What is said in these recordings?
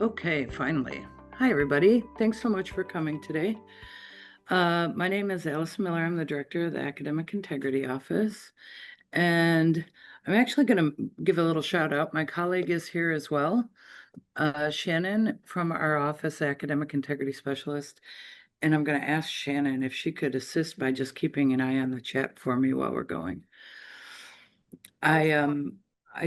Okay, finally. Hi, everybody. Thanks so much for coming today. My name is Allyson Miller. I'm the director of the Academic Integrity Office. And I'm actually going to give a little shout out. My colleague is here as well, Shannon from our office, Academic Integrity Specialist. And I'm going to ask Shannon if she could assist by just keeping an eye on the chat for me while we're going. I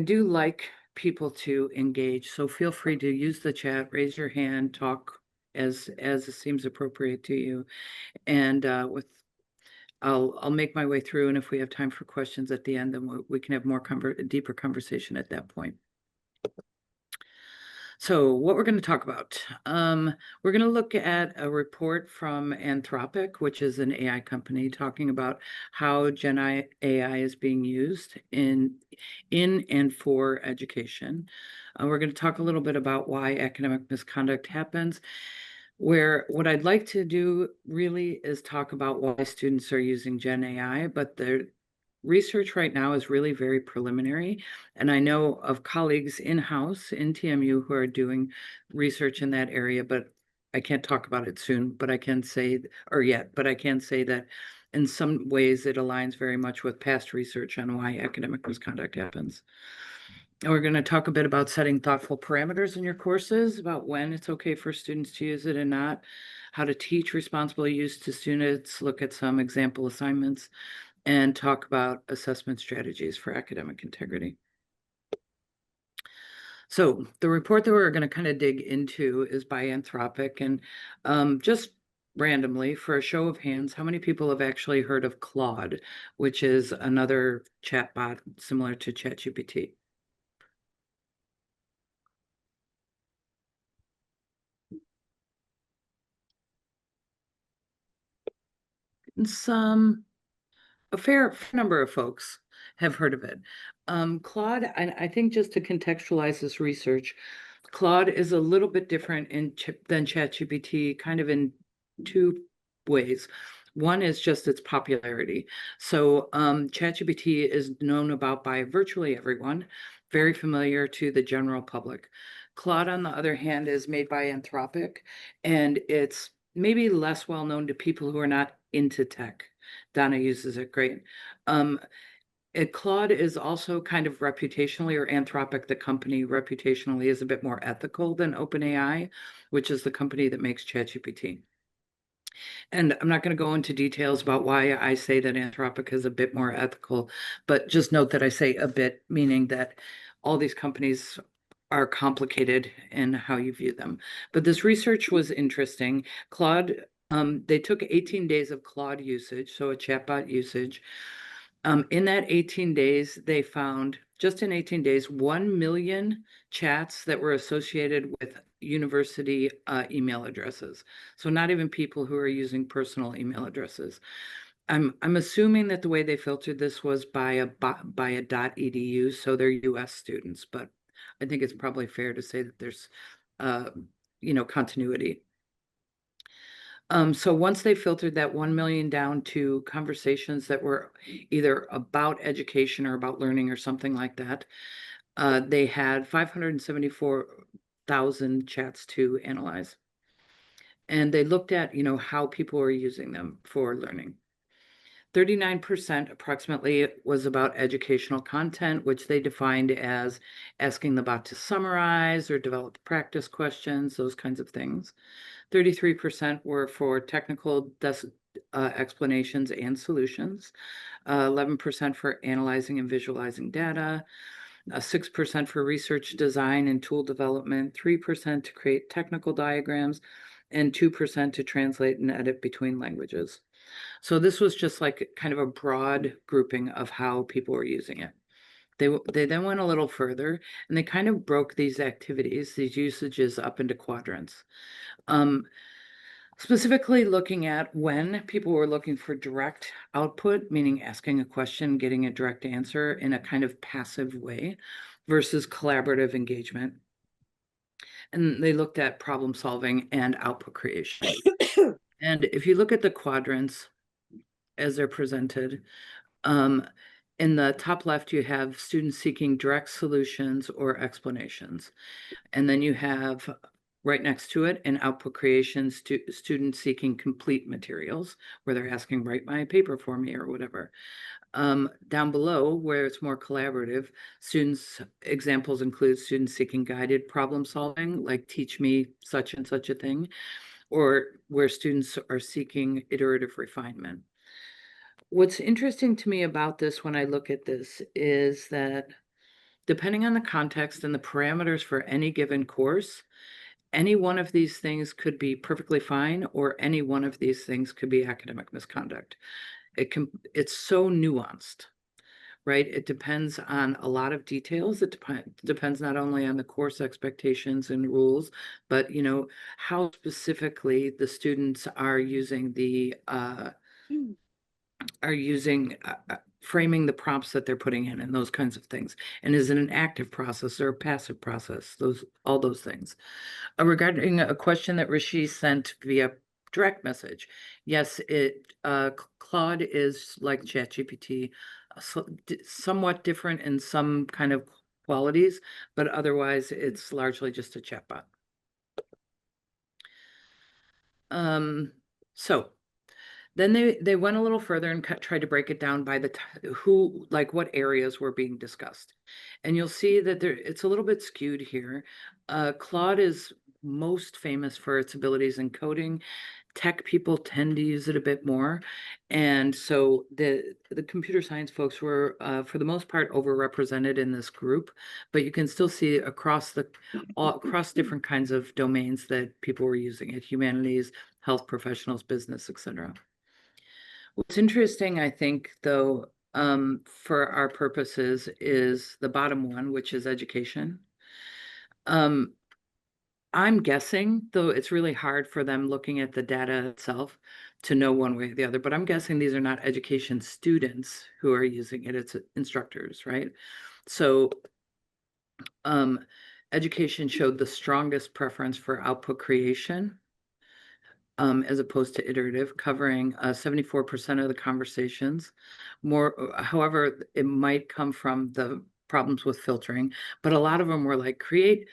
do like people to engage, so feel free to use the chat, raise your hand, talk as it seems appropriate to you. And with I'll make my way through, and if we have time for questions at the end, then we can have more deeper conversation at that point. So what we're going to talk about, we're going to look at a report from Anthropic, which is an AI company, talking about how Gen AI is being used in and for education. We're going to talk a little bit about why academic misconduct happens, where what I'd like to do really is talk about why students are using Gen AI, but the research right now is really very preliminary. And I know of colleagues in-house in TMU who are doing research in that area, but I can't talk about it soon, but I can say, or yet, but I can say that in some ways it aligns very much with past research on why academic misconduct happens. And we're going to talk a bit about setting thoughtful parameters in your courses, about when it's okay for students to use it and not, how to teach responsible use to students, look at some example assignments, and talk about assessment strategies for academic integrity. So the report that we're going to kind of dig into is by Anthropic, and just randomly, for a show of hands, how many people have actually heard of Claude, which is another chatbot similar to ChatGPT? A fair number of folks have heard of it. Claude, I think just to contextualize this research, Claude is a little bit different than ChatGPT, kind of in two ways. One is just its popularity. So ChatGPT is known about by virtually everyone, very familiar to the general public. Claude, on the other hand, is made by Anthropic, and it's maybe less well known to people who are not into tech. Donna uses it great. Um, Claude is also kind of reputationally, or Anthropic, the company, reputationally is a bit more ethical than OpenAI, which is the company that makes ChatGPT. And I'm not going to go into details about why I say that Anthropic is a bit more ethical, but just note that I say a bit, meaning that all these companies are complicated in how you view them. But this research was interesting. Claude, they took 18 days of Claude usage, so a chatbot usage. In that 18 days, they found, just in 18 days, 1 million chats that were associated with university email addresses. So not even people who are using personal email addresses. I'm assuming that the way they filtered this was by a .edu, so they're US students, but I think it's probably fair to say that there's uh, continuity. So once they filtered that 1 million down to conversations that were either about education or about learning or something like that, they had 574,000 chats to analyze. And they looked at, how people were using them for learning. 39% approximately was about educational content, which they defined as asking the bot to summarize or develop practice questions, those kinds of things. 33% were for technical explanations and solutions, 11% for analyzing and visualizing data, 6% for research design and tool development, 3% to create technical diagrams, and 2% to translate and edit between languages. So this was just like kind of a broad grouping of how people were using it. They then went a little further, and they kind of broke these activities, these usages, up into quadrants. Specifically looking at when people were looking for direct output, meaning asking a question, getting a direct answer in a kind of passive way, versus collaborative engagement. And they looked at problem solving and output creation. And if you look at the quadrants as they're presented, in the top left, you have students seeking direct solutions or explanations. And then you have right next to it, and output creations to students seeking complete materials, where they're asking, write my paper for me or whatever. Down below, where it's more collaborative, students, examples include students seeking guided problem solving, like teach me such and such a thing, or where students are seeking iterative refinement. What's interesting to me about this when I look at this is that depending on the context and the parameters for any given course, any one of these things could be perfectly fine, or any one of these things could be academic misconduct. It's so nuanced, right? It depends on a lot of details. It depends not only on the course expectations and rules, but how specifically the students are using framing the prompts that they're putting in and those kinds of things. And is it an active process or a passive process? All those things. Regarding a question that Rishi sent via direct message, yes, Claude is like ChatGPT, somewhat different in some kind of qualities, but otherwise it's largely just a chatbot. So then they went a little further and tried to break it down by what areas were being discussed. And you'll see that it's a little bit skewed here. Claude is most famous for its abilities in coding. Tech people tend to use it a bit more. And so the computer science folks were, for the most part, overrepresented in this group, but you can still see across different kinds of domains that people were using it: humanities, health professionals, business, etc. What's interesting, I think, though, for our purposes, is the bottom one, which is education. I'm guessing, though it's really hard for them looking at the data itself to know one way or the other, but I'm guessing these are not education students who are using it, it's instructors, right? So education showed the strongest preference for output creation, as opposed to iterative, covering 74% of the conversations. However, it might come from the problems with filtering, but a lot of them were like, create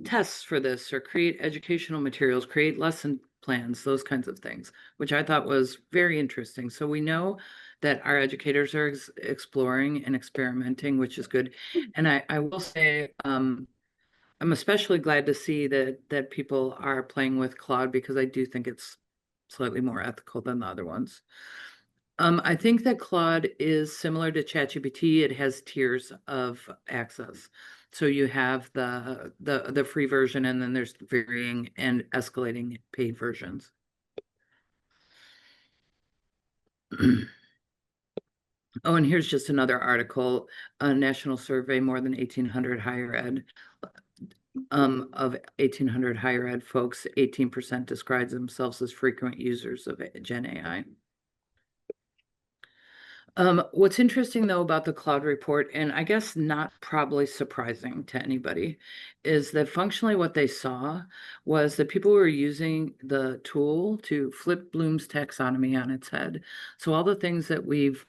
tests for this, or create educational materials, create lesson plans, those kinds of things, which I thought was very interesting. So we know that our educators are exploring and experimenting, which is good. And I will say, I'm especially glad to see that people are playing with Claude, because I do think it's slightly more ethical than the other ones. I think that Claude is similar to ChatGPT. It has tiers of access. So you have the free version, and then there's varying and escalating paid versions. Oh, and here's just another article, a national survey, more than 1,800 higher ed. Of 1,800 higher ed folks, 18% describe themselves as frequent users of Gen AI. What's interesting, though, about the Claude report, and I guess not probably surprising to anybody, is that functionally what they saw was that people were using the tool to flip Bloom's taxonomy on its head. So all the things that we've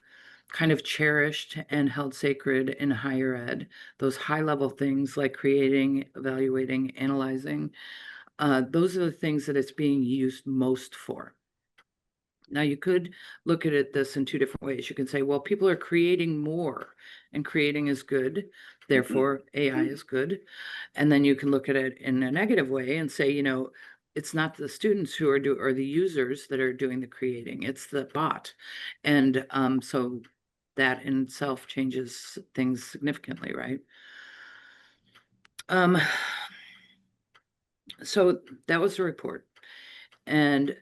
kind of cherished and held sacred in higher ed, those high-level things like creating, evaluating, analyzing, those are the things that it's being used most for. Now, you could look at this in two different ways. You can say, well, people are creating more, and creating is good, therefore AI is good. And then you can look at it in a negative way and say, it's not the students who are or the users that are doing the creating, it's the bot. And so that in itself changes things significantly, right? So that was the report. And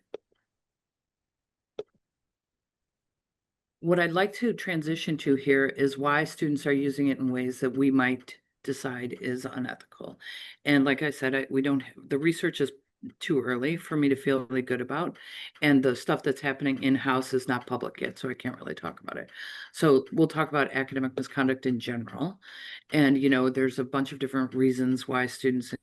what I'd like to transition to here is why students are using it in ways that we might decide is unethical. And like I said, the research is too early for me to feel really good about. And the stuff that's happening in-house is not public yet, so I can't really talk about it. So we'll talk about academic misconduct in general. And, there's a bunch of different reasons why students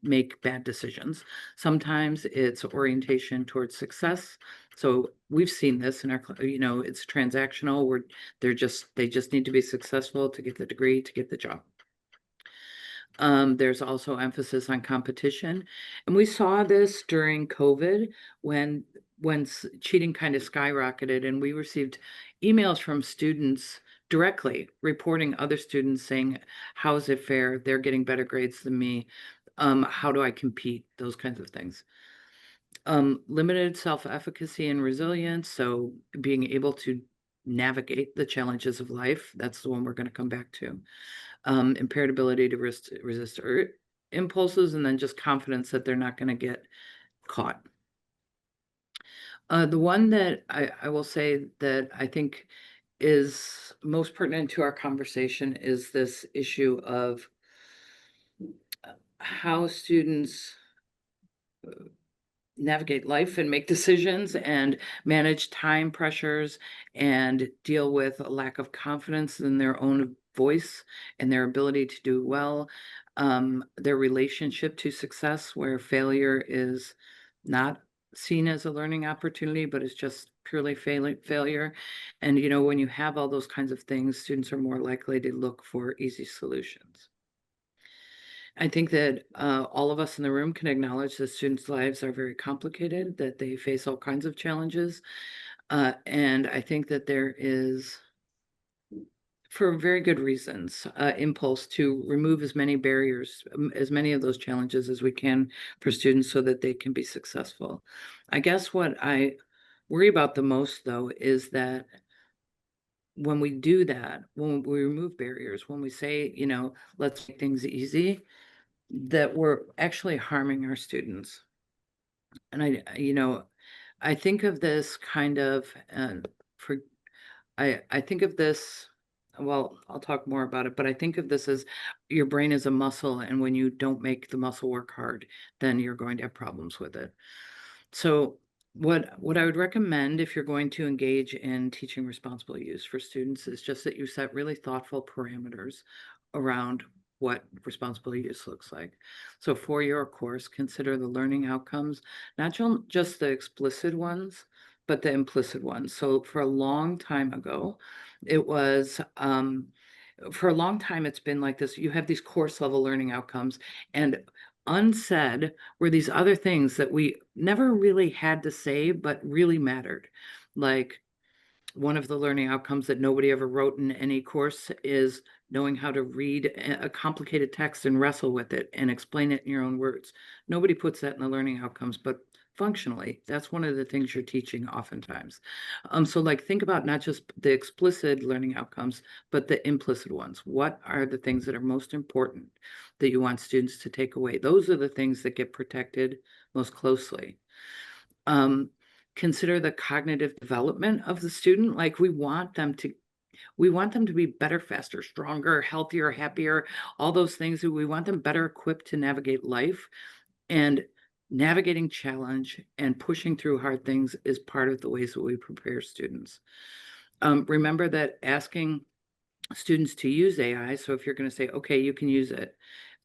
make bad decisions. Sometimes it's orientation towards success. So we've seen this in our, it's transactional, where they just need to be successful to get the degree, to get the job. There's also emphasis on competition. And we saw this during COVID when cheating kind of skyrocketed, and we received emails from students directly reporting other students saying, how is it fair? They're getting better grades than me. How do I compete? Those kinds of things. Limited self-efficacy and resilience. So being able to navigate the challenges of life, that's the one we're going to come back to. Impaired ability to resist impulses, and then just confidence that they're not going to get caught. The one that I will say that I think is most pertinent to our conversation is this issue of how students navigate life and make decisions and manage time pressures and deal with a lack of confidence in their own voice and their ability to do well. Their relationship to success, where failure is not seen as a learning opportunity, but it's just purely failure. And, when you have all those kinds of things, students are more likely to look for easy solutions. I think that all of us in the room can acknowledge that students' lives are very complicated, that they face all kinds of challenges. And I think that there is, for very good reasons, impulse to remove as many barriers, as many of those challenges as we can for students so that they can be successful. I guess what I worry about the most, though, is that when we do that, when we remove barriers, when we say, let's make things easy, that we're actually harming our students. And I think of this kind of, for I think of this, well, I'll talk more about it, but I think of this as your brain is a muscle, and when you don't make the muscle work hard, then you're going to have problems with it. So what I would recommend if you're going to engage in teaching responsible use for students is just that you set really thoughtful parameters around what responsible use looks like. So for your course, consider the learning outcomes, not just the explicit ones, but the implicit ones. So for a long time ago, it was for a long time it's been like this. You have these course level learning outcomes, and unsaid were these other things that we never really had to say, but really mattered. Like, one of the learning outcomes that nobody ever wrote in any course is knowing how to read a complicated text and wrestle with it and explain it in your own words. Nobody puts that in the learning outcomes, but functionally, that's one of the things you're teaching oftentimes. So like, think about not just the explicit learning outcomes, but the implicit ones. What are the things that are most important that you want students to take away? Those are the things that get protected most closely. Consider the cognitive development of the student. Like, we want them to be better, faster, stronger, healthier, happier, all those things. We want them better equipped to navigate life, and navigating challenge and pushing through hard things is part of the ways that we prepare students. Remember that asking students to use AI, so if you're going to say, okay, you can use it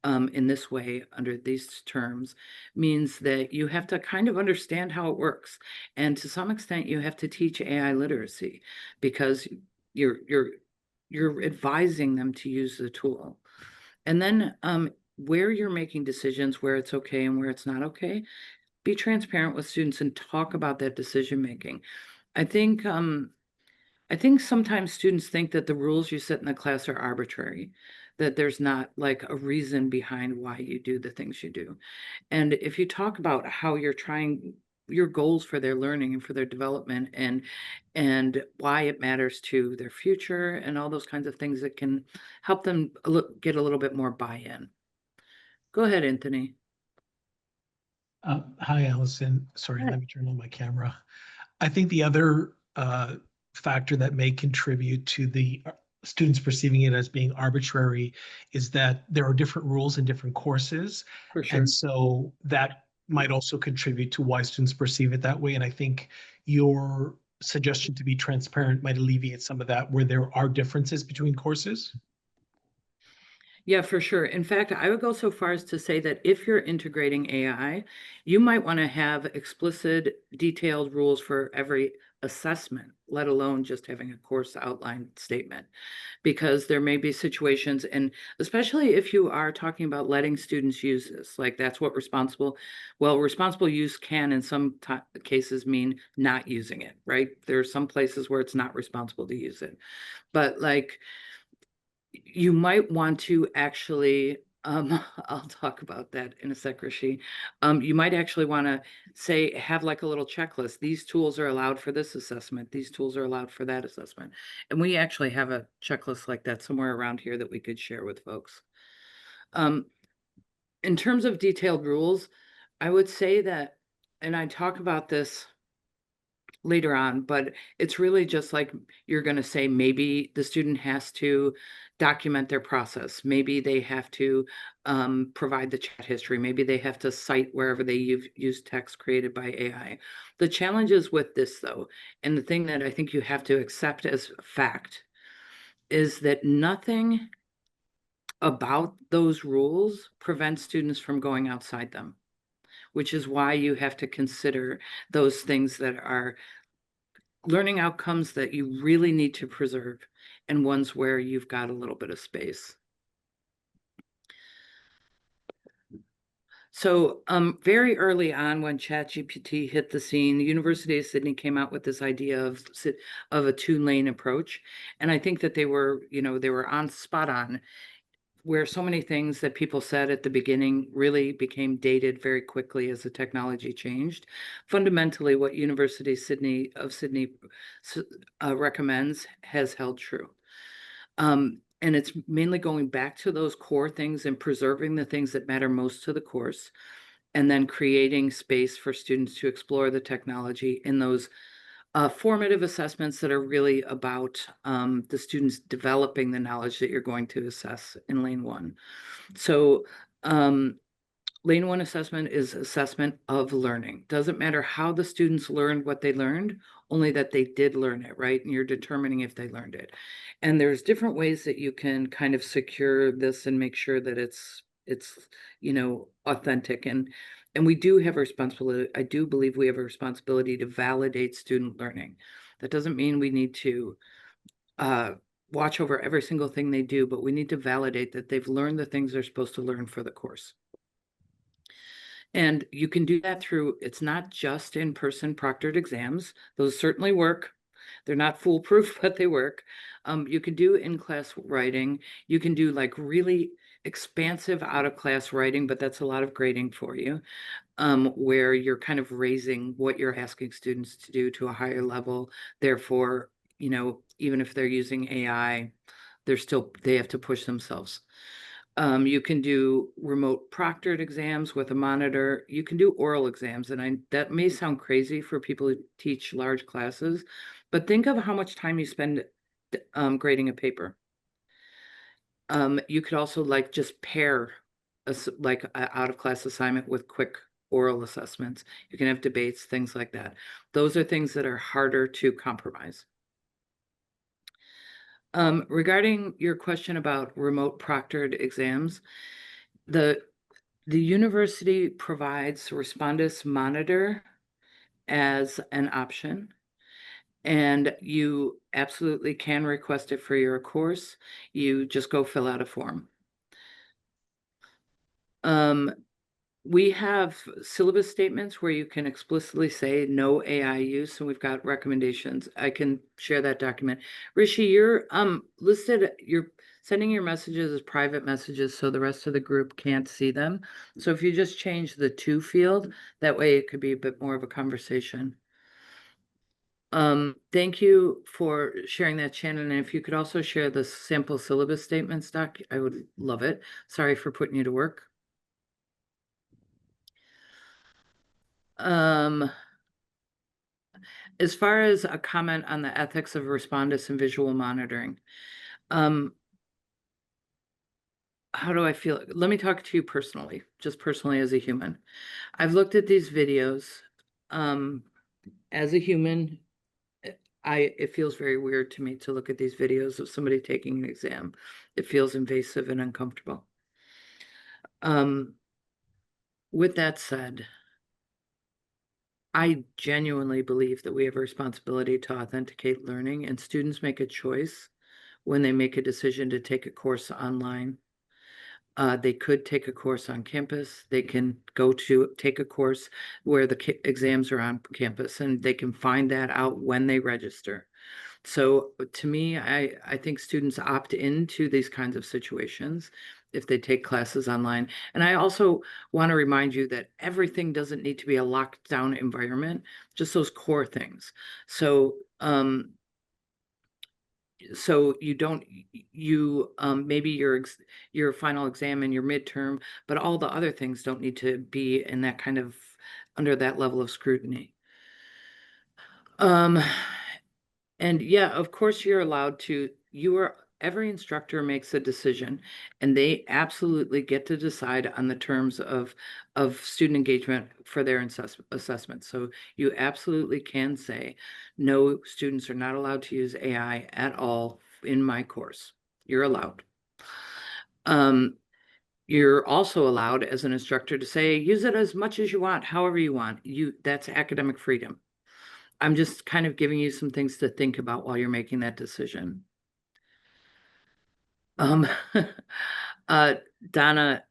in this way under these terms, means that you have to kind of understand how it works. And to some extent, you have to teach AI literacy, because you're advising them to use the tool. And then where you're making decisions, where it's okay and where it's not okay, be transparent with students and talk about that decision making. I think sometimes students think that the rules you set in the class are arbitrary, that there's not like a reason behind why you do the things you do. And if you talk about how you're trying your goals for their learning and for their development, and why it matters to their future and all those kinds of things, that can help them get a little bit more buy-in. Go ahead, Anthony. Hi, Allison. Sorry, Hi. let me turn on my camera. I think the other factor that may contribute to the students perceiving it as being arbitrary is that there are different rules in different courses. For And sure. so that might also contribute to why students perceive it that way. And I think your suggestion to be transparent might alleviate some of that, where there are differences between courses. Yeah, for sure. In fact, I would go so far as to say that if you're integrating AI, you might want to have explicit, detailed rules for every assessment, let alone just having a course outline statement. Because there may be situations, and especially if you are talking about letting students use this, like that's what responsible use can in some cases mean not using it, right? There are some places where it's not responsible to use it. But like you might want to actually, I'll talk about that in a sec, Rishi. You might actually want to say, have like a little checklist. These tools are allowed for this assessment. These tools are allowed for that assessment. And we actually have a checklist like that somewhere around here that we could share with folks. Um, in terms of detailed rules, I would say that, and I talk about this later on, but it's really just like you're going to say maybe the student has to document their process. Maybe they have to provide the chat history. Maybe they have to cite wherever they use text created by AI. The challenges with this, though, and the thing that I think you have to accept as fact is that nothing about those rules prevents students from going outside them, which is why you have to consider those things that are learning outcomes that you really need to preserve and ones where you've got a little bit of space. So very early on when ChatGPT hit the scene, the University of Sydney came out with this idea of a two-lane approach. And I think that they were on spot on, where so many things that people said at the beginning really became dated very quickly as the technology changed. Fundamentally, what University of Sydney recommends has held true. And it's mainly going back to those core things and preserving the things that matter most to the course, and then creating space for students to explore the technology in those formative assessments that are really about the students developing the knowledge that you're going to assess in lane one. So lane one assessment is assessment of learning. Doesn't matter how the students learned what they learned, only that they did learn it, right? And you're determining if they learned it. And there's different ways that you can kind of secure this and make sure that it's authentic. And we do have a responsibility. I do believe we have a responsibility to validate student learning. That doesn't mean we need to watch over every single thing they do, but we need to validate that they've learned the things they're supposed to learn for the course. And you can do that through, it's not just in-person proctored exams. Those certainly work. They're not foolproof, but they work. You can do in-class writing. You can do like really expansive out-of-class writing, but that's a lot of grading for you, where you're kind of raising what you're asking students to do to a higher level. Therefore, even if they're using AI, they have to push themselves. You can do remote proctored exams with a monitor. You can do oral exams, and that may sound crazy for people who teach large classes, but think of how much time you spend grading a paper. You could also like just pair like an out-of-class assignment with quick oral assessments. You can have debates, things like that. Those are things that are harder to compromise. Regarding your question about remote proctored exams, the university provides Respondus Monitor as an option, and you absolutely can request it for your course. You just go fill out a form. We have syllabus statements where you can explicitly say no AI use, and we've got recommendations. I can share that document. Rishi, you're you're sending your messages as private messages so the rest of the group can't see them. So if you just change the to field, that way it could be a bit more of a conversation. Thank you for sharing that, Shannon. And if you could also share the sample syllabus statements doc, I would love it. Sorry for putting you to work. As far as a comment on the ethics of respondus and visual monitoring, how do I feel? Let me talk to you personally, just personally as a human. I've looked at these videos. As a human, it feels very weird to me to look at these videos of somebody taking an exam. It feels invasive and uncomfortable. With that said, I genuinely believe that we have a responsibility to authenticate learning, and students make a choice when they make a decision to take a course online. They could take a course on campus. They can go to take a course where the exams are on campus, and they can find that out when they register. So to me, I think students opt into these kinds of situations if they take classes online. And I also want to remind you that everything doesn't need to be a locked down environment, just those core things. So so you don't you maybe your final exam and your midterm, but all the other things don't need to be in that kind of under that level of scrutiny. Um, and yeah, of course you're allowed to, every instructor makes a decision and they absolutely get to decide on the terms of student engagement for their assessment. So you absolutely can say, no, students are not allowed to use AI at all in my course. You're allowed. Um, you're also allowed as an instructor to say, use it as much as you want, however you want. That's academic freedom. I'm just kind of giving you some things to think about while you're making that decision. Um, uh, Donna,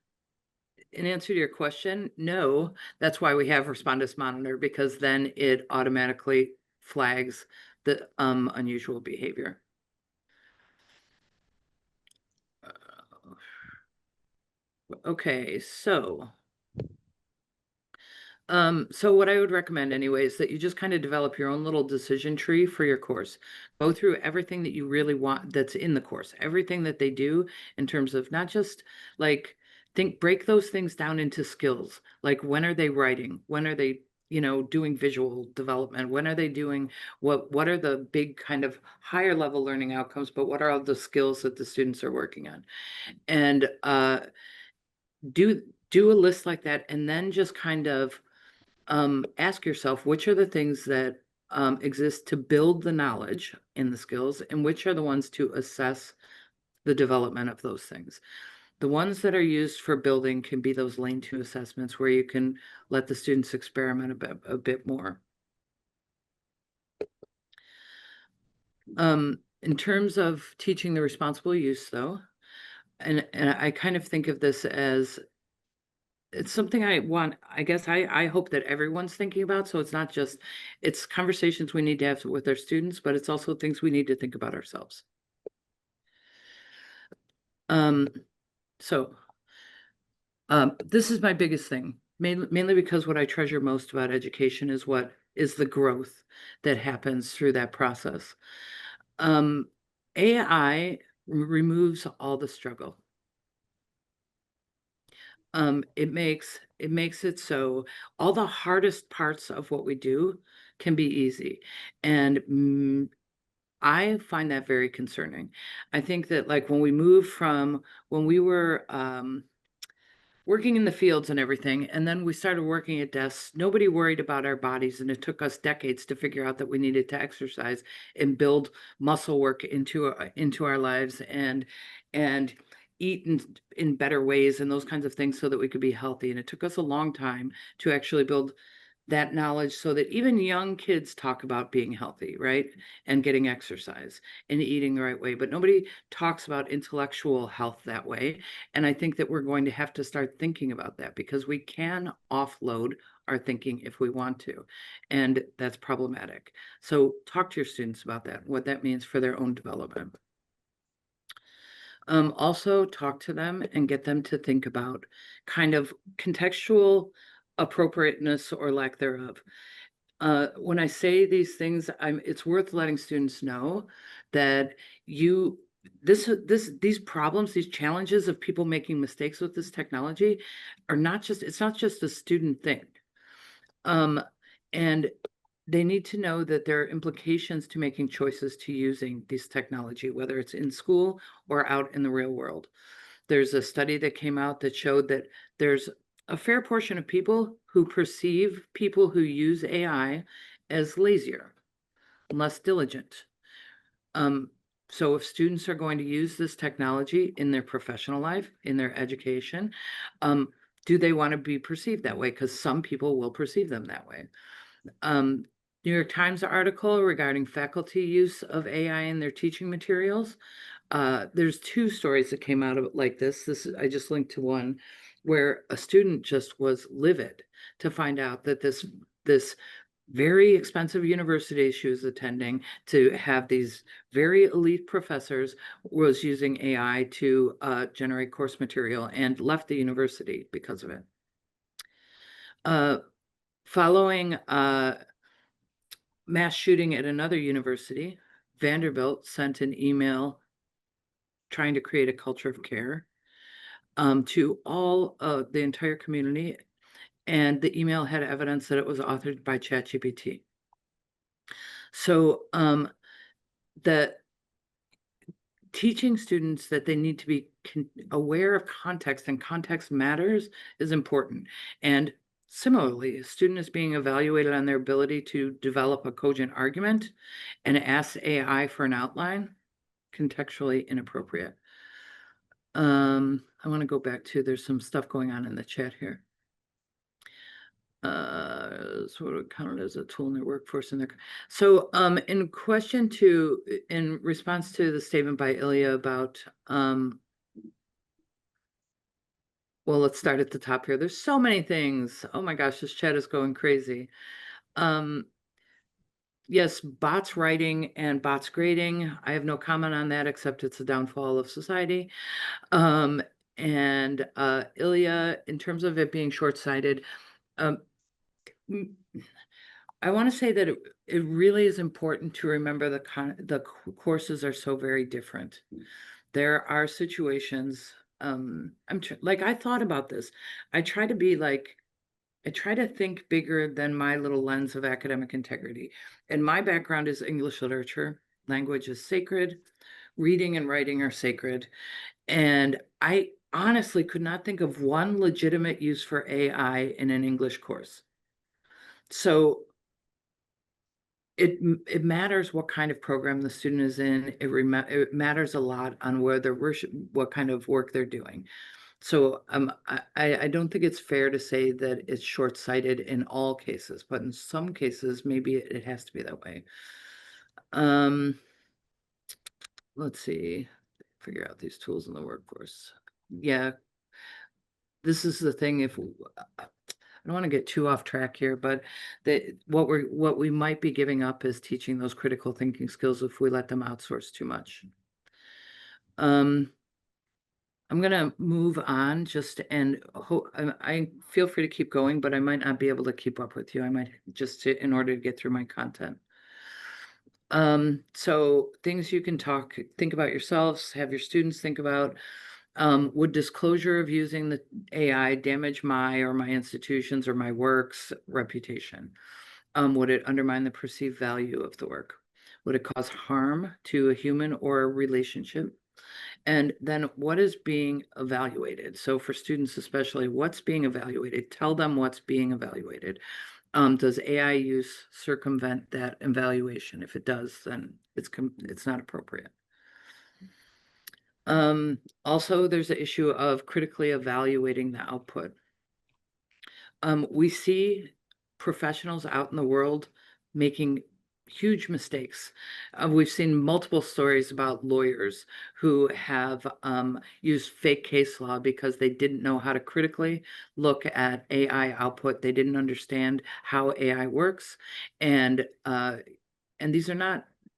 in answer to your question, no, that's why we have Respondus Monitor, because then it automatically flags the unusual behavior. Okay, so what I would recommend anyway is that you just kind of develop your own little decision tree for your course. Go through everything that you really want that's in the course, everything that they do in terms of not just like break those things down into skills. Like when are they writing? When are they, doing visual development? When are they doing what are the big kind of higher level learning outcomes, but what are all the skills that the students are working on? And do do a list like that and then just kind of ask yourself which are the things that exist to build the knowledge in the skills and which are the ones to assess the development of those things. The ones that are used for building can be those lane two assessments where you can let the students experiment a bit more. In terms of teaching the responsible use though, and I kind of think of this as it's something I guess I hope that everyone's thinking about. So it's not just, it's conversations we need to have with our students, but it's also things we need to think about ourselves. Um, so this is my biggest thing, mainly because what I treasure most about education is what is the growth that happens through that process. Um, AI removes all the struggle. It makes it so all the hardest parts of what we do can be easy. And I find that very concerning. I think that like when we move from when we were working in the fields and everything, and then we started working at desks, nobody worried about our bodies, and it took us decades to figure out that we needed to exercise and build muscle work into our lives and eat in better ways and those kinds of things so that we could be healthy. And it took us a long time to actually build that knowledge so that even young kids talk about being healthy, right? And getting exercise and eating the right way. But nobody talks about intellectual health that way. And I think that we're going to have to start thinking about that because we can offload our thinking if we want to. And that's problematic. So talk to your students about that, what that means for their own development. Also talk to them and get them to think about kind of contextual appropriateness or lack thereof. When I say these things, it's worth letting students know that you these problems, these challenges of people making mistakes with this technology are not just, it's not just a student thing. And they need to know that there are implications to making choices to using this technology, whether it's in school or out in the real world. There's a study that came out that showed that there's a fair portion of people who perceive people who use AI as lazier, less diligent. Um, so if students are going to use this technology in their professional life, in their education, do they want to be perceived that way? Because some people will perceive them that way. New York Times article regarding faculty use of AI in their teaching materials. There's two stories that came out of it like this. I just linked to one where a student just was livid to find out that this very expensive university she was attending to have these very elite professors was using AI to generate course material and left the university because of it. Following mass shooting at another university, Vanderbilt sent an email trying to create a culture of care to all the entire community, and the email had evidence that it was authored by ChatGPT. So the teaching students that they need to be aware of context, and context matters, is important. And similarly, a student is being evaluated on their ability to develop a cogent argument and ask AI for an outline, contextually inappropriate. I want to go back to, there's some stuff going on in the chat here. Sort of counted as a tool in their workforce in their. So in question two, in response to the statement by Ilya about well, let's start at the top here. There's so many things. Oh my gosh, this chat is going crazy. Yes, bots writing and bots grading. I have no comment on that, except it's a downfall of society. And Ilya, in terms of it being short-sighted, I want to say that it really is important to remember the courses are so very different. There are situations, like I thought about this. I try to think bigger than my little lens of academic integrity. And my background is English literature. Language is sacred. Reading and writing are sacred. And I honestly could not think of one legitimate use for AI in an English course. So it matters what kind of program the student is in. It matters a lot on what kind of work they're doing. So I don't think it's fair to say that it's short-sighted in all cases, but in some cases, maybe it has to be that way. Let's see, figure out these tools in the workforce. Yeah, this is the thing. I don't want to get too off track here, but what we might be giving up is teaching those critical thinking skills if we let them outsource too much. I'm gonna move on I feel free to keep going, but I might not be able to keep up with you. I might just in order to get through my content. So things you can think about yourselves, have your students think about. Would disclosure of using the AI damage my or my institution's or my work's reputation? Would it undermine the perceived value of the work? Would it cause harm to a human or a relationship? And then what is being evaluated? So for students especially, what's being evaluated? Tell them what's being evaluated. Does AI use circumvent that evaluation? If it does, then it's not appropriate. Also, there's the issue of critically evaluating the output. We see professionals out in the world making huge mistakes. We've seen multiple stories about lawyers who have used fake case law because they didn't know how to critically look at AI output. They didn't understand how AI works, and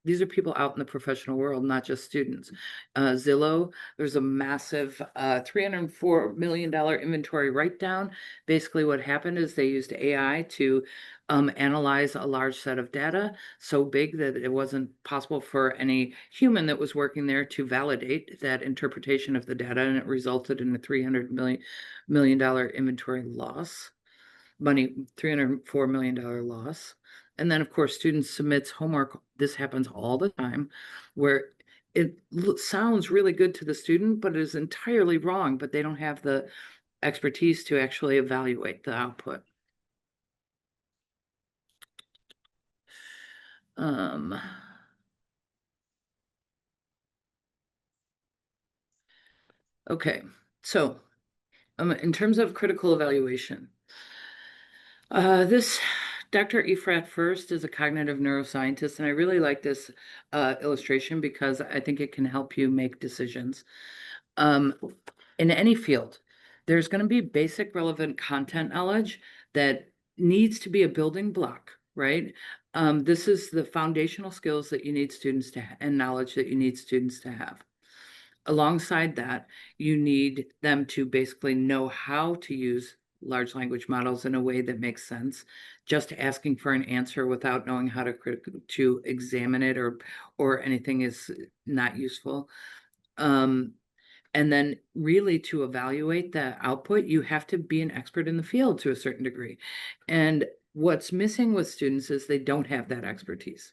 these are people out in the professional world, not just students. Zillow, there's a massive $304 million inventory write-down. Basically, what happened is they used AI to analyze a large set of data, so big that it wasn't possible for any human that was working there to validate that interpretation of the data, and it resulted in a $300 million inventory loss. $304 million loss. And then, of course, students submits homework. This happens all the time, where it sounds really good to the student, but it is entirely wrong, but they don't have the expertise to actually evaluate the output. Okay, so in terms of critical evaluation, this Dr. Efrat First is a cognitive neuroscientist, and I really like this illustration because I think it can help you make decisions. Um, in any field, there's going to be basic relevant content knowledge that needs to be a building block, right? This is the foundational skills that you need students to and knowledge that you need students to have. Alongside that, you need them to basically know how to use large language models in a way that makes sense. Just asking for an answer without knowing how to examine it or anything is not useful. Um, and then really to evaluate the output, you have to be an expert in the field to a certain degree. And what's missing with students is they don't have that expertise.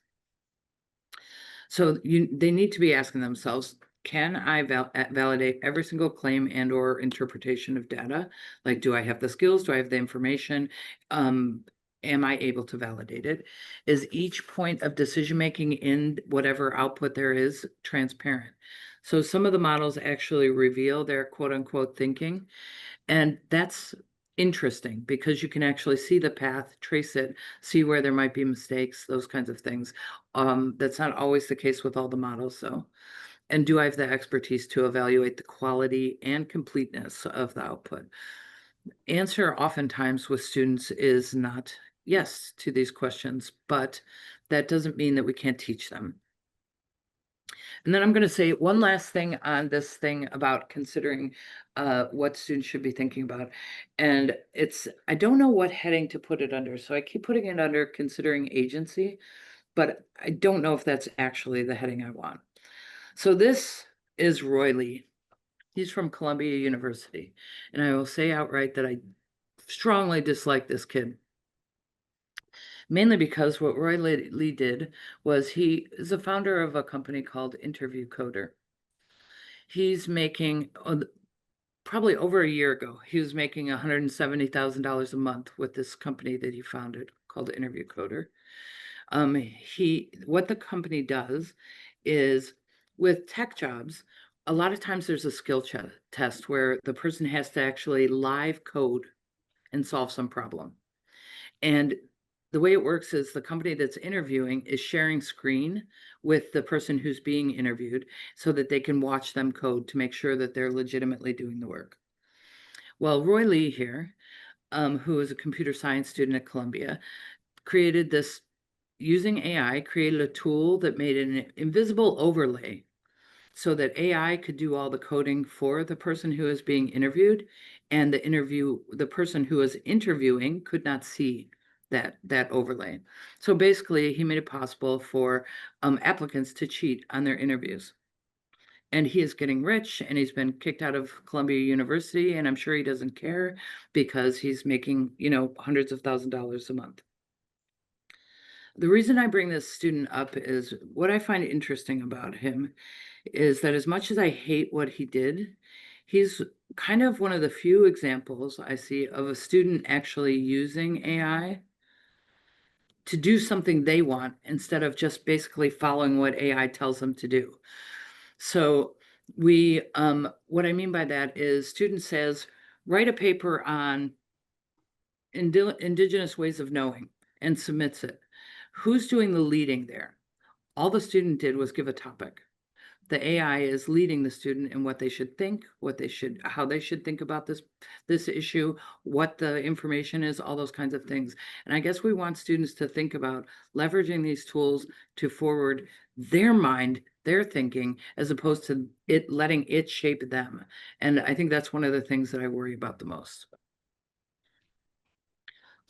So they need to be asking themselves, can I validate every single claim and or interpretation of data? Like, do I have the skills? Do I have the information? Am I able to validate it? Is each point of decision making in whatever output there is transparent? So some of the models actually reveal their quote unquote thinking, and that's interesting because you can actually see the path, trace it, see where there might be mistakes, those kinds of things. That's not always the case with all the models, though. And do I have the expertise to evaluate the quality and completeness of the output? Answer oftentimes with students is not yes to these questions, but that doesn't mean that we can't teach them. And then I'm going to say one last thing on this thing about considering what students should be thinking about. And I don't know what heading to put it under. So I keep putting it under considering agency, but I don't know if that's actually the heading I want. So this is Roy Lee. He's from Columbia University. And I will say outright that I strongly dislike this kid. Mainly because what Roy Lee did was he is a founder of a company called Interview Coder. He's making probably over a year ago, he was making $170,000 a month with this company that he founded called Interview Coder. What the company does is with tech jobs, a lot of times there's a skill test where the person has to actually live code and solve some problem. And the way it works is the company that's interviewing is sharing screen with the person who's being interviewed so that they can watch them code to make sure that they're legitimately doing the work. Well, Roy Lee here, who is a computer science student at Columbia, created this using AI, created a tool that made an invisible overlay so that AI could do all the coding for the person who is being interviewed, and the person who is interviewing could not see that overlay. So basically, he made it possible for applicants to cheat on their interviews. And he is getting rich, and he's been kicked out of Columbia University, and I'm sure he doesn't care because he's making, hundreds of $1,000s a month. The reason I bring this student up is what I find interesting about him is that as much as I hate what he did, he's kind of one of the few examples I see of a student actually using AI to do something they want instead of just basically following what AI tells them to do. So what I mean by that is student says, write a paper on indigenous ways of knowing and submits it. Who's doing the leading there? All the student did was give a topic. The AI is leading the student in what they should think, how they should think about this issue, what the information is, all those kinds of things. And I guess we want students to think about leveraging these tools to forward their mind, their thinking, as opposed to letting it shape them. And I think that's one of the things that I worry about the most.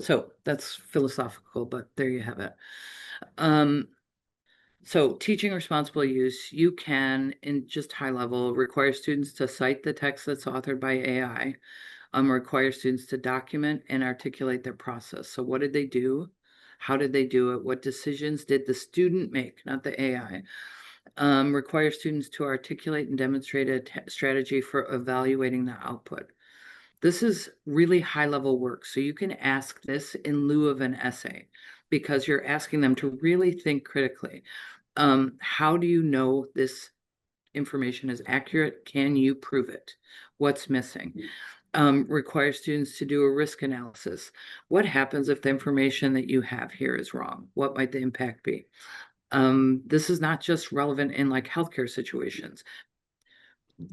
So that's philosophical, but there you have it. So teaching responsible use, you can, in just high level, require students to cite the text that's authored by AI, require students to document and articulate their process. So what did they do? How did they do it? What decisions did the student make, not the AI? Require students to articulate and demonstrate a strategy for evaluating the output. This is really high level work. So you can ask this in lieu of an essay because you're asking them to really think critically. How do you know this information is accurate? Can you prove it? What's missing? require students to do a risk analysis. What happens if the information that you have here is wrong? What might the impact be? This is not just relevant in like healthcare situations.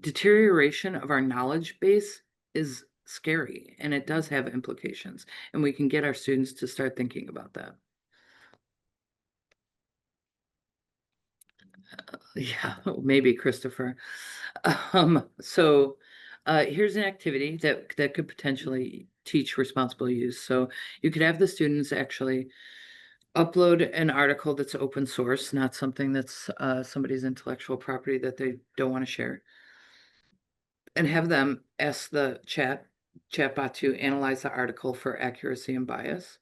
Deterioration of our knowledge base is scary and it does have implications, and we can get our students to start thinking about that. Yeah, maybe Christopher. So here's an activity that could potentially teach responsible use. So you could have the students actually upload an article that's open source, not something that's somebody's intellectual property that they don't want to share, and have them ask the chatbot to analyze the article for accuracy and bias,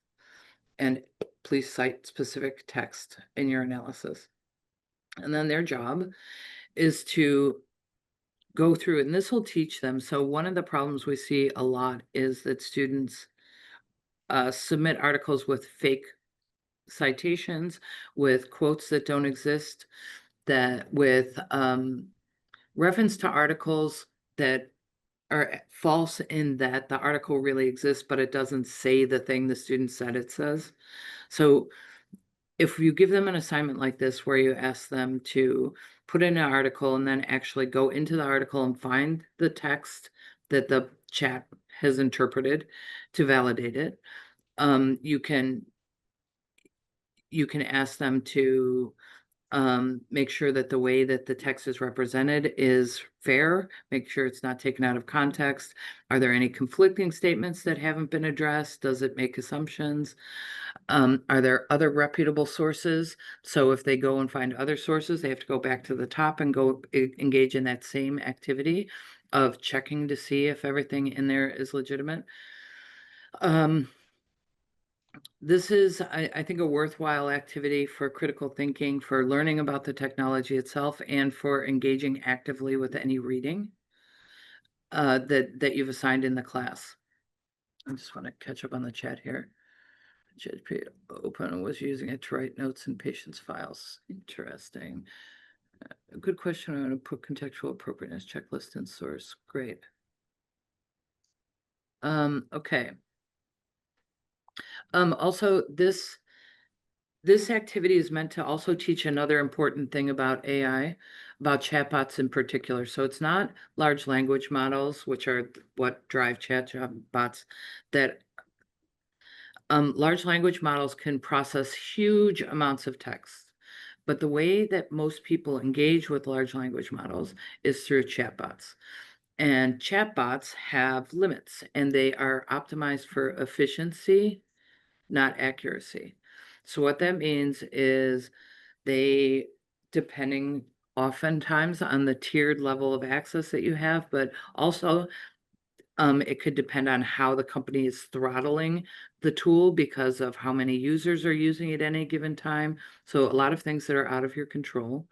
and please cite specific text in your analysis. And then their job is to go through, and this will teach them. So one of the problems we see a lot is that students submit articles with fake citations, with quotes that don't exist, that with reference to articles that are false in that the article really exists, but it doesn't say the thing the student said it says. So if you give them an assignment like this where you ask them to put in an article and then actually go into the article and find the text that the chat has interpreted to validate it, you can ask them to make sure that the way that the text is represented is fair, make sure it's not taken out of context. Are there any conflicting statements that haven't been addressed? Does it make assumptions? Are there other reputable sources? So if they go and find other sources, they have to go back to the top and go engage in that same activity of checking to see if everything in there is legitimate. This is, I think, a worthwhile activity for critical thinking, for learning about the technology itself, and for engaging actively with any reading that you've assigned in the class. I just want to catch up on the chat here. JP Open was using it to write notes in patients' files. Interesting. A good question. I'm going to put contextual appropriateness checklist in source. Great. Okay. Also, this activity is meant to also teach another important thing about AI, about chatbots in particular. So it's not large language models, which are what drive chatbots, that large language models can process huge amounts of text. But the way that most people engage with large language models is through chatbots. And chatbots have limits, and they are optimized for efficiency, not accuracy. So what that means is they, depending oftentimes on the tiered level of access that you have, but also it could depend on how the company is throttling the tool because of how many users are using it at any given time. So a lot of things that are out of your control.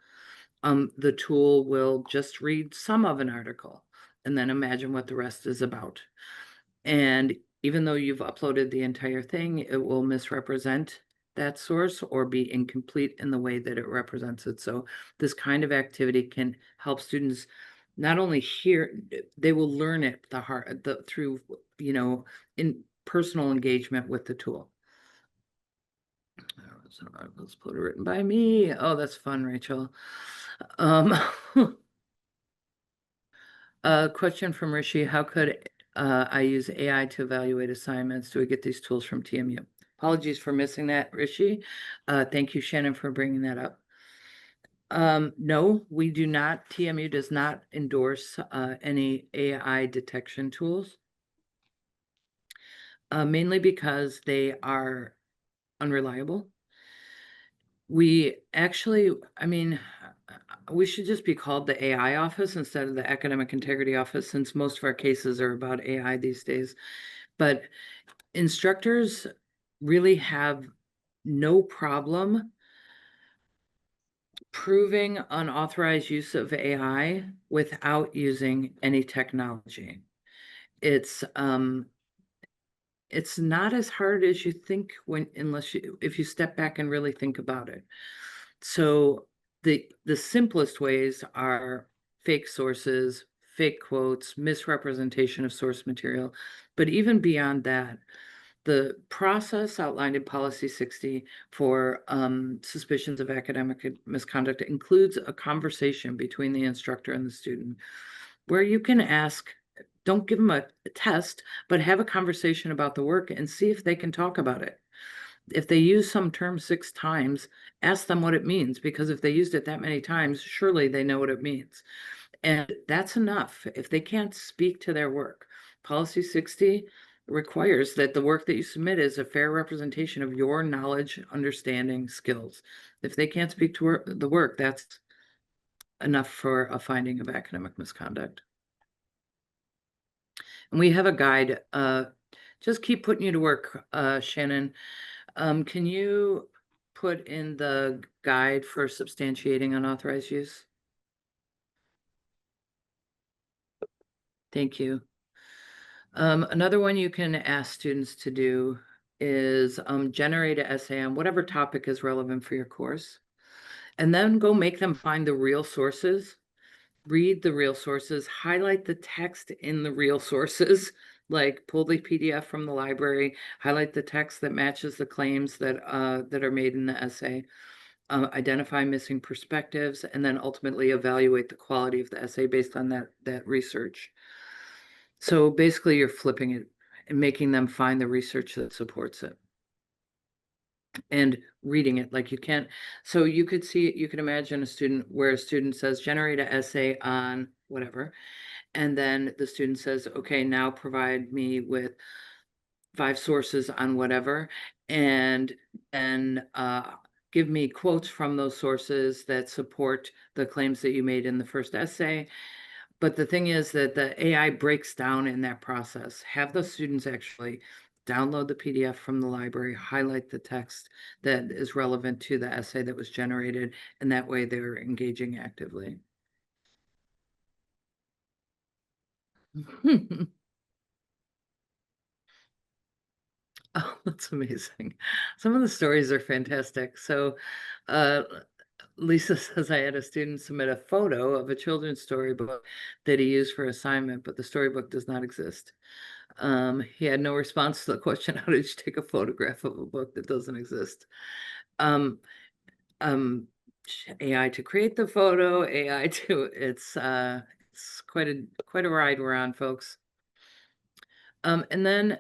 The tool will just read some of an article and then imagine what the rest is about. And even though you've uploaded the entire thing, it will misrepresent that source or be incomplete in the way that it represents it. So this kind of activity can help students not only hear, they will learn it through, in personal engagement with the tool. There was an article written by me. Oh, that's fun, Rachel. Um, A question from Rishi: how could I use AI to evaluate assignments? Do we get these tools from TMU? Apologies for missing that, Rishi. Thank you, Shannon, for bringing that up. No, we do not. TMU does not endorse any AI detection tools, mainly because they are unreliable. We actually, I mean, we should just be called the AI office instead of the academic integrity office, since most of our cases are about AI these days. But instructors really have no problem proving unauthorized use of AI without using any technology. It's not as hard as you think if you step back and really think about it. So the simplest ways are fake sources, fake quotes, misrepresentation of source material. But even beyond that, the process outlined in Policy 60 for suspicions of academic misconduct includes a conversation between the instructor and the student where you can ask, don't give them a test, but have a conversation about the work and see if they can talk about it. If they use some term 6 times, ask them what it means, because if they used it that many times, surely they know what it means. And that's enough. If they can't speak to their work, Policy 60 requires that the work that you submit is a fair representation of your knowledge, understanding, skills. If they can't speak to the work, that's enough for a finding of academic misconduct. And we have a guide. Just keep putting you to work, Shannon. Can you put in the guide for substantiating unauthorized use? Thank you. Another one you can ask students to do is generate an essay on whatever topic is relevant for your course, and then go make them find the real sources, read the real sources, highlight the text in the real sources, like pull the PDF from the library, highlight the text that matches the claims that are made in the essay, identify missing perspectives, and then ultimately evaluate the quality of the essay based on that research. So basically you're flipping it and making them find the research that supports it and reading it. Like you can't, so you could see, you could imagine a student where a student says, generate an essay on whatever. And then the student says, okay, now provide me with 5 sources on whatever. And then give me quotes from those sources that support the claims that you made in the first essay. But the thing is that the AI breaks down in that process. Have the students actually download the PDF from the library, highlight the text that is relevant to the essay that was generated, and that way they're engaging actively. Oh, that's amazing. Some of the stories are fantastic. So, uh, Lisa says I had a student submit a photo of a children's storybook that he used for assignment, but the storybook does not exist. He had no response to the question, how did you take a photograph of a book that doesn't exist? Um, um, AI to create the photo, AI to, it's quite a ride we're on, folks. And then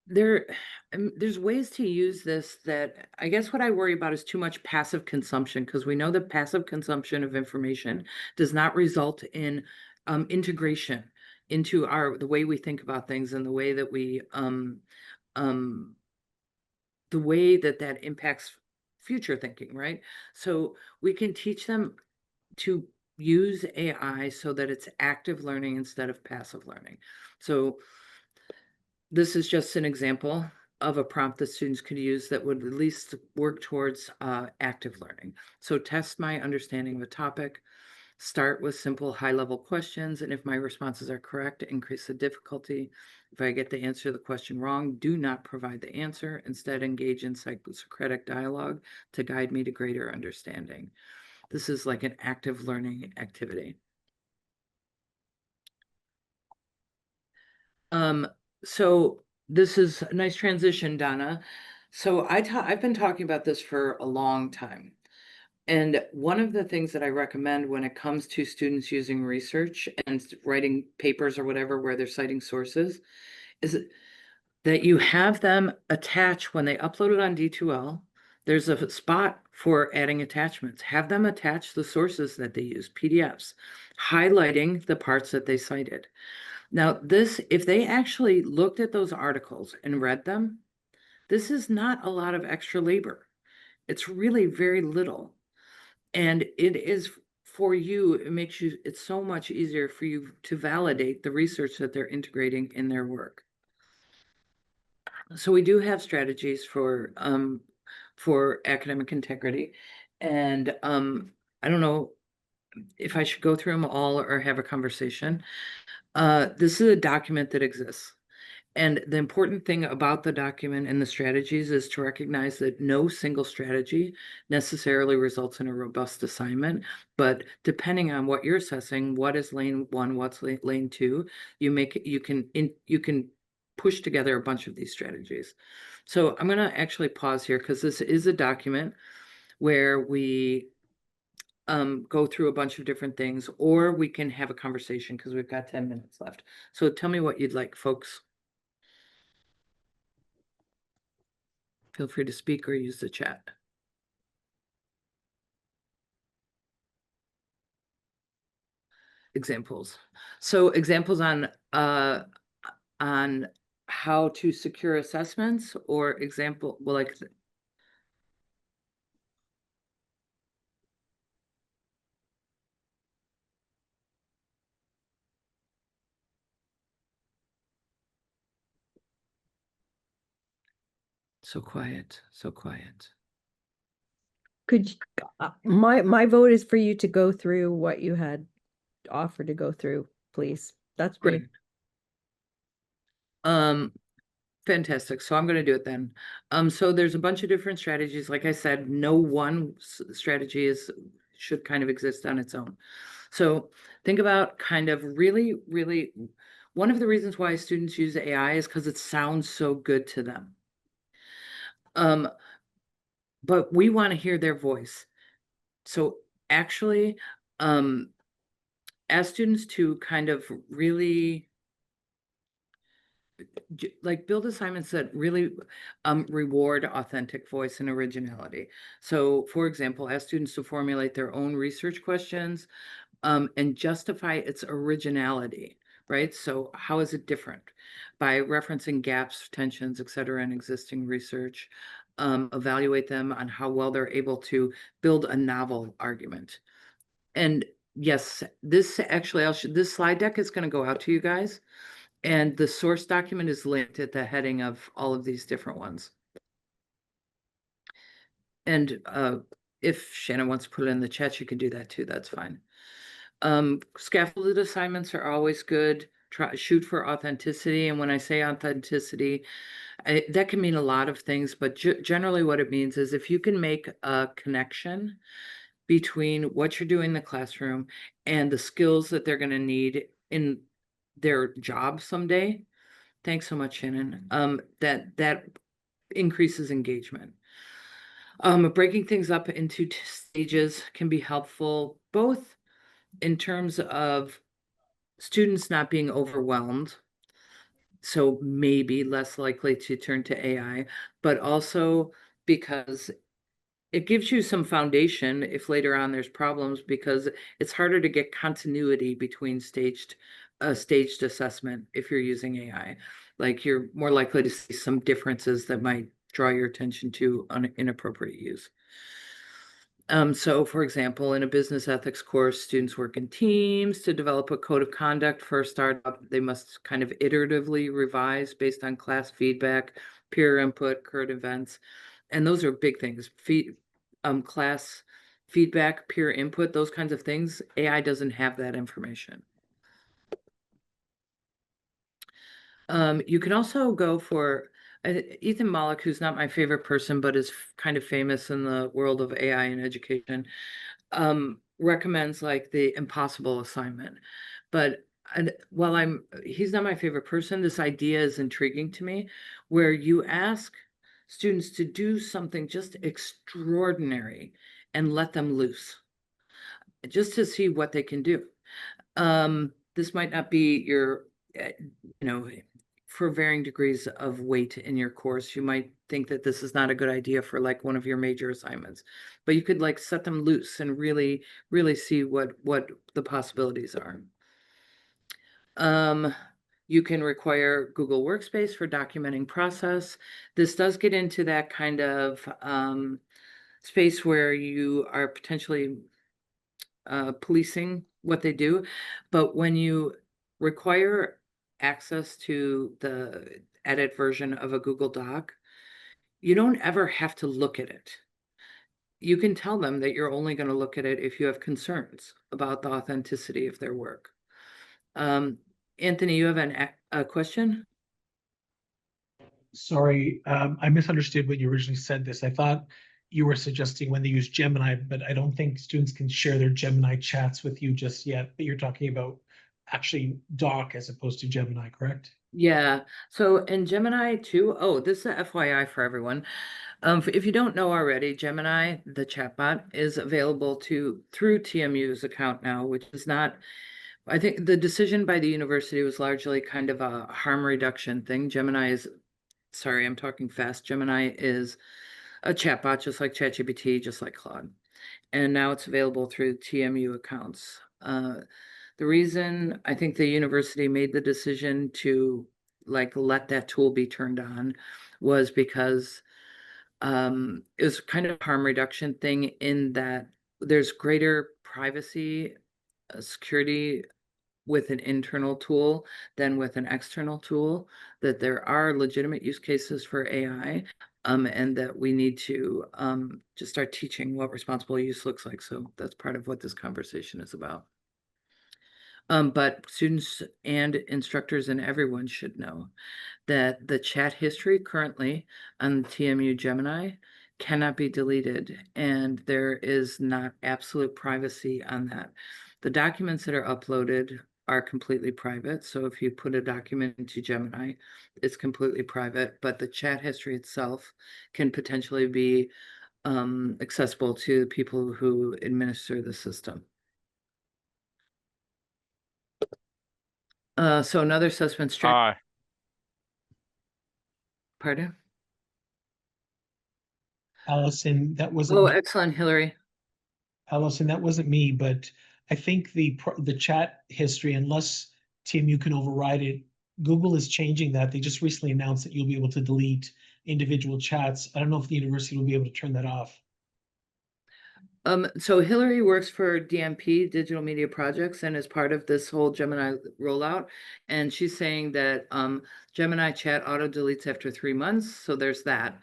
there there's ways to use this that I guess what I worry about is too much passive consumption, because we know that passive consumption of information does not result in integration into the way we think about things and the way that we um the way that that impacts future thinking, right? So we can teach them to use AI so that it's active learning instead of passive learning. So this is just an example of a prompt that students could use that would at least work towards active learning. So test my understanding of a topic, start with simple high-level questions, and if my responses are correct, increase the difficulty. If I get the answer to the question wrong, do not provide the answer. Instead, engage in Socratic dialogue to guide me to greater understanding. This is like an active learning activity. Um, so this is a nice transition, Donna. So I've been talking about this for a long time. And one of the things that I recommend when it comes to students using research and writing papers or whatever where they're citing sources is that you have them attach when they upload it on D2L. There's a spot for adding attachments. Have them attach the sources that they use, PDFs, highlighting the parts that they cited. Now, if they actually looked at those articles and read them, this is not a lot of extra labor. It's really very little. And it is for you, it's so much easier for you to validate the research that they're integrating in their work. So we do have strategies for academic integrity. And I don't know if I should go through them all or have a conversation. This is a document that exists. And the important thing about the document and the strategies is to recognize that no single strategy necessarily results in a robust assignment. But depending on what you're assessing, what is lane one, what's lane two, you can push together a bunch of these strategies. So I'm going to actually pause here because this is a document where we go through a bunch of different things, or we can have a conversation because we've got 10 minutes left. So tell me what you'd like, folks. Feel free to speak or use the chat. Examples. So examples on how to secure assessments, or example, well, like, so quiet, so quiet. My vote is for you to go through what you had offered to go through, please. That's me. Great. Fantastic. So I'm going to do it then. So there's a bunch of different strategies. Like I said, no one strategy should kind of exist on its own. So think about kind of really, really, one of the reasons why students use AI is because it sounds so good to them. But we want to hear their voice. So actually, ask students to kind of really like build assignments that really reward authentic voice and originality. So for example, ask students to formulate their own research questions and justify its originality, right? So how is it different? By referencing gaps, tensions, et cetera, in existing research, evaluate them on how well they're able to build a novel argument. And yes, this actually, this slide deck is going to go out to you guys. And the source document is linked at the heading of all of these different ones. And if Shannon wants to put it in the chat, you can do that too. That's fine. Scaffolded assignments are always good. Shoot for authenticity. And when I say authenticity, that can mean a lot of things, but generally what it means is if you can make a connection between what you're doing in the classroom and the skills that they're going to need in their job someday. Thanks so much, Shannon. That increases engagement. Breaking things up into stages can be helpful, both in terms of students not being overwhelmed, so maybe less likely to turn to AI, but also because it gives you some foundation if later on there's problems, because it's harder to get continuity between staged assessment if you're using AI. Like you're more likely to see some differences that might draw your attention to inappropriate use. So for example, in a business ethics course, students work in teams to develop a code of conduct for a startup. They must kind of iteratively revise based on class feedback, peer input, current events. And those are big things. Class feedback, peer input, those kinds of things. AI doesn't have that information. You can also go for Ethan Mollick, who's not my favorite person, but is kind of famous in the world of AI and education, recommends like the impossible assignment. But while he's not my favorite person, this idea is intriguing to me, where you ask students to do something just extraordinary and let them loose, just to see what they can do. This might not be your, you know, for varying degrees of weight in your course, you might think that this is not a good idea for like one of your major assignments, but you could like set them loose and really, really see what the possibilities are. You can require Google Workspace for documenting process. This does get into that kind of space where you are potentially policing what they do. But when you require access to the edit version of a Google Doc, you don't ever have to look at it. You can tell them that you're only going to look at it if you have concerns about the authenticity of their work. Anthony, you have a question? Sorry, I misunderstood when you originally said this. I thought you were suggesting when they use Gemini, but I don't think students can share their Gemini chats with you just yet. But you're talking about actually Doc as opposed to Gemini, correct? Yeah, so in Gemini too, oh, this is a FYI for everyone. If you don't know already, Gemini, the chatbot, is available through TMU's account now, which is not, I think the decision by the university was largely kind of a harm reduction thing. Sorry, I'm talking fast. Gemini is a chatbot, just like ChatGPT, just like Claude. And now it's available through TMU accounts. The reason I think the university made the decision to like let that tool be turned on was because it was kind of a harm reduction thing in that there's greater privacy, security with an internal tool than with an external tool, that there are legitimate use cases for AI, and that we need to just start teaching what responsible use looks like. So that's part of what this conversation is about. But students and instructors and everyone should know that the chat history currently on TMU Gemini cannot be deleted, and there is not absolute privacy on that. The documents that are uploaded are completely private. So if you put a document into Gemini, it's completely private, but the chat history itself can potentially be accessible to people who administer the system. So another assessment strategy. Hi. Pardon? Allyson, that wasn't Oh, me. excellent, Hillary. Allyson, that wasn't me, but I think the chat history, unless Tim, you can override it, Google is changing that. They just recently announced that you'll be able to delete individual chats. I don't know if the university will be able to turn that off. So Hillary works for DMP, Digital Media Projects, and is part of this whole Gemini rollout. And she's saying that Gemini chat auto deletes after 3 months. So there's that.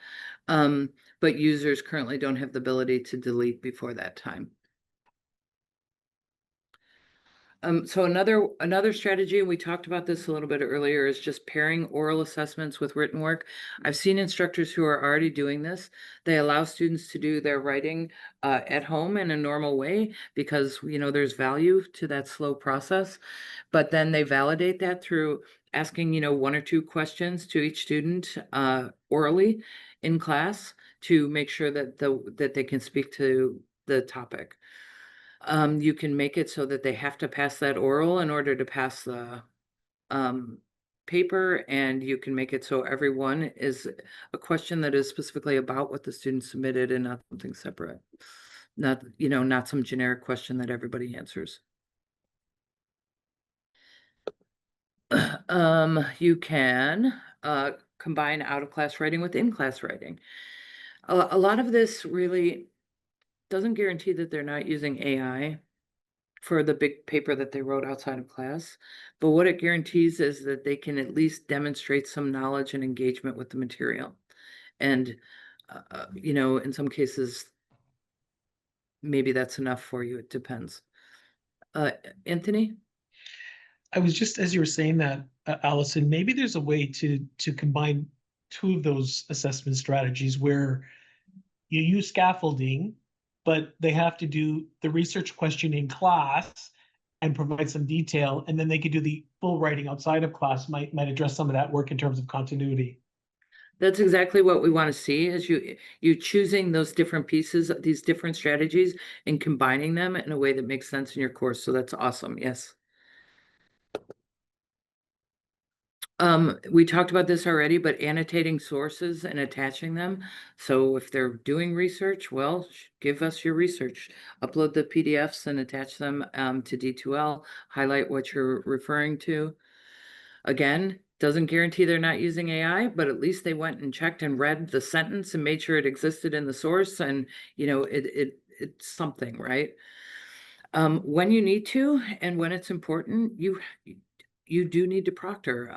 But users currently don't have the ability to delete before that time. So another strategy, and we talked about this a little bit earlier, is just pairing oral assessments with written work. I've seen instructors who are already doing this. They allow students to do their writing at home in a normal way because there's value to that slow process. But then they validate that through asking one or two questions to each student orally in class to make sure that they can speak to the topic. You can make it so that they have to pass that oral in order to pass the paper, and you can make it so everyone is a question that is specifically about what the student submitted and not something separate. Not some generic question that everybody answers. You can combine out-of-class writing with in-class writing. A lot of this really doesn't guarantee that they're not using AI for the big paper that they wrote outside of class. But what it guarantees is that they can at least demonstrate some knowledge and engagement with the material. And, in some cases, maybe that's enough for you. It depends. Anthony? I was just, as you were saying that, Allyson, maybe there's a way to combine two of those assessment strategies where you use scaffolding, but they have to do the research question in class and provide some detail, and then they could do the full writing outside of class, might address some of that work in terms of continuity. That's exactly what we want to see is you choosing those different pieces, these different strategies, and combining them in a way that makes sense in your course. So that's awesome. Yes. We talked about this already, but annotating sources and attaching them. So if they're doing research, well, give us your research. Upload the PDFs and attach them to D2L, highlight what you're referring to. Again, doesn't guarantee they're not using AI, but at least they went and checked and read the sentence and made sure it existed in the source, and it's something, right? When you need to and when it's important, you do need to proctor.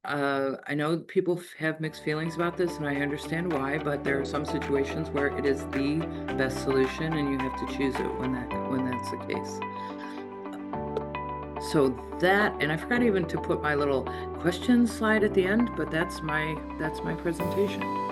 I know people have mixed feelings about this, and I understand why, but there are some situations where it is the best solution, and you have to choose it when that's the case. So that, and I forgot even to put my little question slide at the end, but that's my presentation.